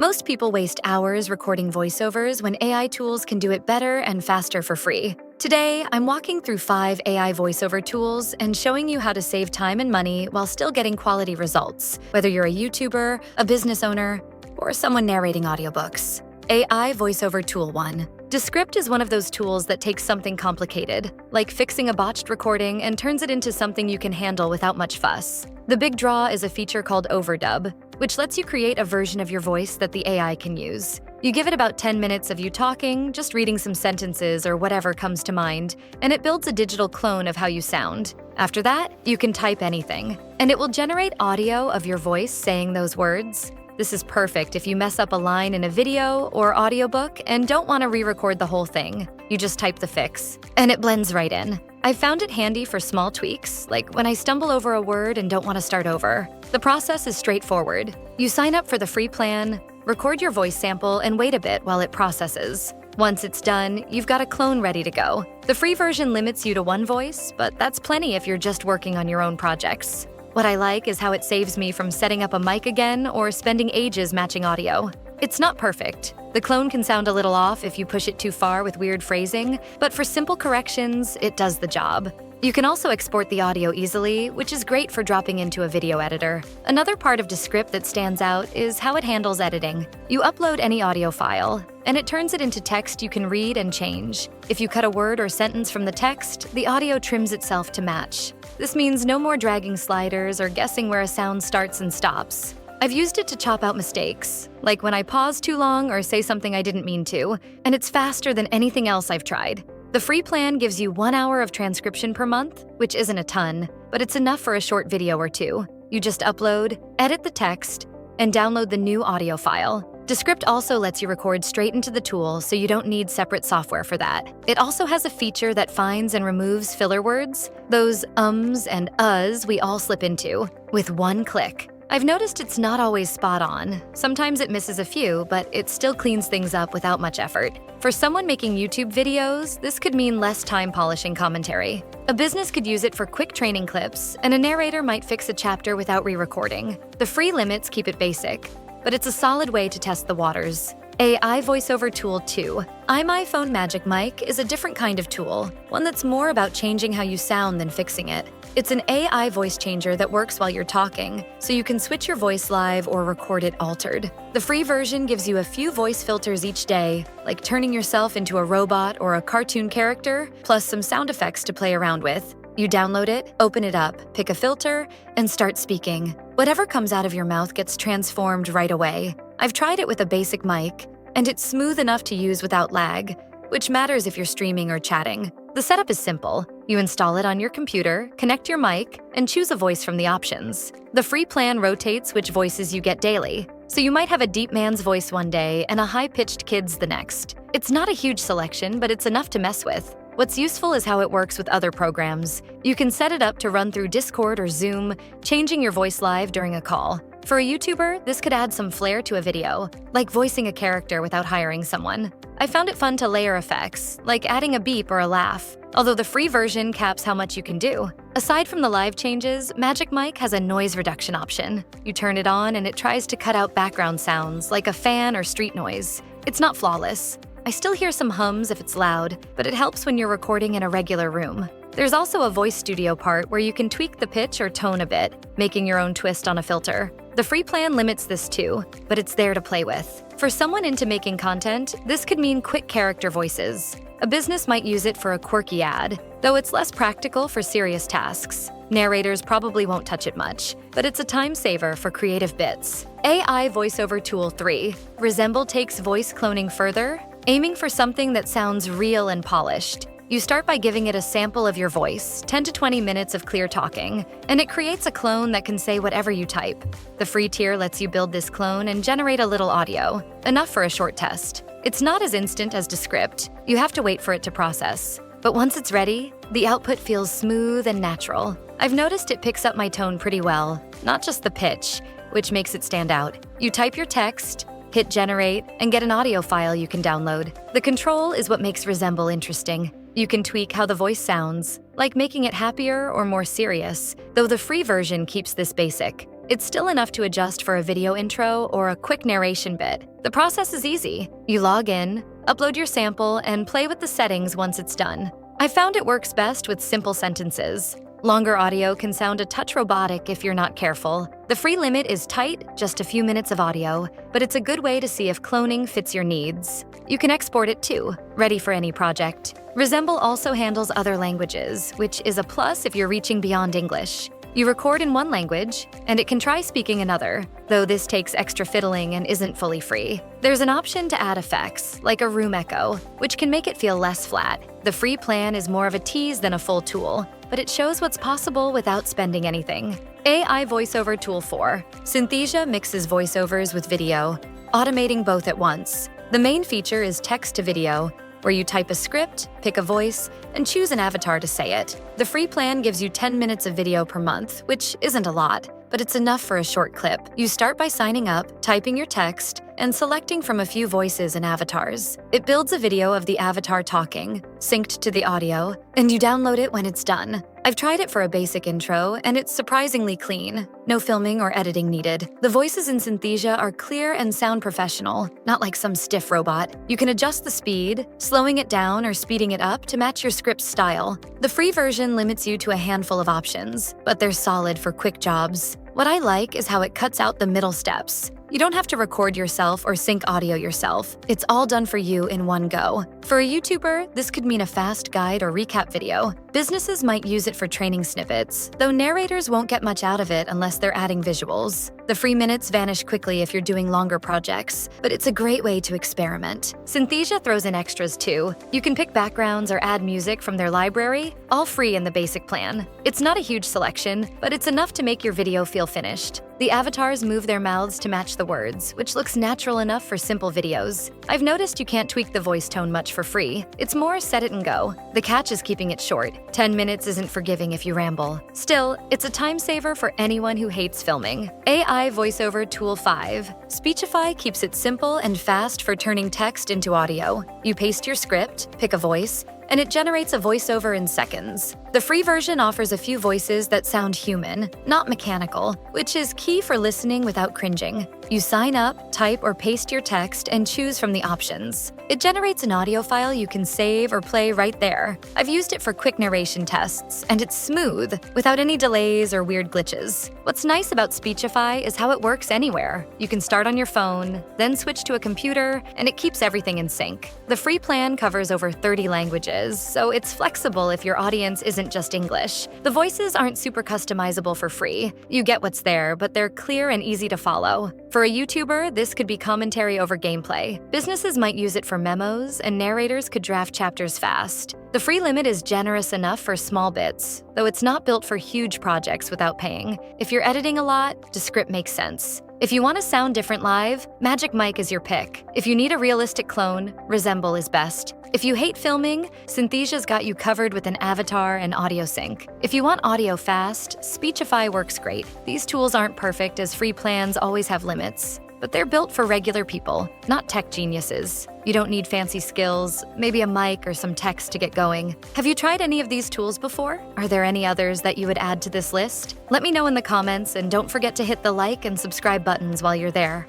Most people waste hours recording voiceovers when AI tools can do it better and faster for free. Today, I'm walking through 5 AI voiceover tools and showing you how to save time and money while still getting quality results, whether you're a YouTuber, a business owner, or someone narrating audiobooks. AI Voiceover Tool 1. Descript is one of those tools that takes something complicated, like fixing a botched recording, and turns it into something you can handle without much fuss. The big draw is a feature called overdub, which lets you create a version of your voice that the AI can use. You give it about 10 minutes of you talking, just reading some sentences or whatever comes to mind, and it builds a digital clone of how you sound. After that, you can type anything, and it will generate audio of your voice saying those words. This is perfect if you mess up a line in a video or audiobook and don't want to re-record the whole thing. You just type the fix, and it blends right in. I found it handy for small tweaks, like when I stumble over a word and don't want to start over. The process is straightforward. You sign up for the free plan, record your voice sample, and wait a bit while it processes. Once it's done, you've got a clone ready to go. The free version limits you to one voice, but that's plenty if you're just working on your own projects. What I like is how it saves me from setting up a mic again or spending ages matching audio. It's not perfect. The clone can sound a little off if you push it too far with weird phrasing, but for simple corrections, it does the job. You can also export the audio easily, which is great for dropping into a video editor. Another part of Descript that stands out is how it handles editing. You upload any audio file, and it turns it into text you can read and change. If you cut a word or sentence from the text, the audio trims itself to match. This means no more dragging sliders or guessing where a sound starts and stops. I've used it to chop out mistakes, like when I pause too long or say something I didn't mean to, and it's faster than anything else I've tried. The free plan gives you 1 hour of transcription per month, which isn't a ton, but it's enough for a short video or two. You just upload, edit the text, and download the new audio file. Descript also lets you record straight into the tool, so you don't need separate software for that. It also has a feature that finds and removes filler words, those ums and uhs we all slip into, with one click. I've noticed it's not always spot on. Sometimes it misses a few, but it still cleans things up without much effort. For someone making YouTube videos, this could mean less time polishing commentary. A business could use it for quick training clips, and a narrator might fix a chapter without re-recording. The free limits keep it basic, but it's a solid way to test the waters. AI Voiceover Tool 2. iMyPhone Magic Mic is a different kind of tool, one that's more about changing how you sound than fixing it. It's an AI voice changer that works while you're talking, so you can switch your voice live or record it altered. The free version gives you a few voice filters each day, like turning yourself into a robot or a cartoon character, plus some sound effects to play around with. You download it, open it up, pick a filter, and start speaking. Whatever comes out of your mouth gets transformed right away. I've tried it with a basic mic, and it's smooth enough to use without lag, which matters if you're streaming or chatting. The setup is simple. You install it on your computer, connect your mic, and choose a voice from the options. The free plan rotates which voices you get daily, so you might have a deep man's voice one day and a high-pitched kid's the next. It's not a huge selection, but it's enough to mess with. What's useful is how it works with other programs. You can set it up to run through Discord or Zoom, changing your voice live during a call. For a YouTuber, this could add some flair to a video, like voicing a character without hiring someone. I found it fun to layer effects, like adding a beep or a laugh, although the free version caps how much you can do. Aside from the live changes, Magic Mic has a noise reduction option. You turn it on and it tries to cut out background sounds, like a fan or street noise. It's not flawless. I still hear some hums if it's loud, but it helps when you're recording in a regular room. There's also a voice studio part where you can tweak the pitch or tone a bit, making your own twist on a filter. The free plan limits this too, but it's there to play with. For someone into making content, this could mean quick character voices. A business might use it for a quirky ad, though it's less practical for serious tasks. Narrators probably won't touch it much, but it's a time saver for creative bits. AI Voiceover Tool 3. Resemble takes voice cloning further, aiming for something that sounds real and polished. You start by giving it a sample of your voice, 10 to 20 minutes of clear talking, and it creates a clone that can say whatever you type. The free tier lets you build this clone and generate a little audio, enough for a short test. It's not as instant as Descript. You have to wait for it to process. But once it's ready, the output feels smooth and natural. I've noticed it picks up my tone pretty well, not just the pitch, which makes it stand out. You type your text, hit generate, and get an audio file you can download. The control is what makes Resemble interesting. You can tweak how the voice sounds, like making it happier or more serious, though the free version keeps this basic. It's still enough to adjust for a video intro or a quick narration bit. The process is easy. You log in, upload your sample, and play with the settings once it's done. I found it works best with simple sentences. Longer audio can sound a touch robotic if you're not careful. The free limit is tight, just a few minutes of audio, but it's a good way to see if cloning fits your needs. You can export it too, ready for any project. Resemble also handles other languages, which is a plus if you're reaching beyond English. You record in one language, and it can try speaking another, though this takes extra fiddling and isn't fully free. There's an option to add effects, like a room echo, which can make it feel less flat. The free plan is more of a tease than a full tool, but it shows what's possible without spending anything. AI Voiceover Tool 4. Synthesia mixes voiceovers with video, automating both at once. The main feature is text to video, where you type a script, pick a voice, and choose an avatar to say it. The free plan gives you 10 minutes of video per month, which isn't a lot, but it's enough for a short clip. You start by signing up, typing your text, and selecting from a few voices and avatars. It builds a video of the avatar talking, synced to the audio, and you download it when it's done. I've tried it for a basic intro, and it's surprisingly clean. No filming or editing needed. The voices in Synthesia are clear and sound professional, not like some stiff robot. You can adjust the speed, slowing it down or speeding it up to match your script's style. The free version limits you to a handful of options, but they're solid for quick jobs. What I like is how it cuts out the middle steps. You don't have to record yourself or sync audio yourself. It's all done for you in one go. For a YouTuber, this could mean a fast guide or recap video. Businesses might use it for training snippets, though narrators won't get much out of it unless they're adding visuals. The free minutes vanish quickly if you're doing longer projects, but it's a great way to experiment. Synthesia throws in extras too. You can pick backgrounds or add music from their library, all free in the basic plan. It's not a huge selection, but it's enough to make your video feel finished. The avatars move their mouths to match the words, which looks natural enough for simple videos. I've noticed you can't tweak the voice tone much for free. It's more set it and go. The catch is keeping it short. 10 minutes isn't forgiving if you ramble. Still, it's a time saver for anyone who hates filming. AI Voiceover Tool 5. Speechify keeps it simple and fast for turning text into audio. You paste your script, pick a voice, and it generates a voiceover in seconds. The free version offers a few voices that sound human, not mechanical, which is key for listening without cringing. You sign up, type or paste your text, and choose from the options. It generates an audio file you can save or play right there. I've used it for quick narration tests, and it's smooth, without any delays or weird glitches. What's nice about Speechify is how it works anywhere. You can start on your phone, then switch to a computer, and it keeps everything in sync. The free plan covers over 30 languages, so it's flexible if your audience isn't just English. The voices aren't super customizable for free. You get what's there, but they're clear and easy to follow. For a YouTuber, this could be commentary over gameplay. Businesses might use it for memos, and narrators could draft chapters fast. The free limit is generous enough for small bits, though it's not built for huge projects without paying. If you're editing a lot, Descript makes sense. If you want to sound different live, Magic Mic is your pick. If you need a realistic clone, Resemble is best. If you hate filming, Synthesia's got you covered with an avatar and audio sync. If you want audio fast, Speechify works great. These tools aren't perfect as free plans always have limits, but they're built for regular people, not tech geniuses. You don't need fancy skills, maybe a mic or some text to get going. Have you tried any of these tools before? Are there any others that you would add to this list? Let me know in the comments, and don't forget to hit the like and subscribe buttons while you're there.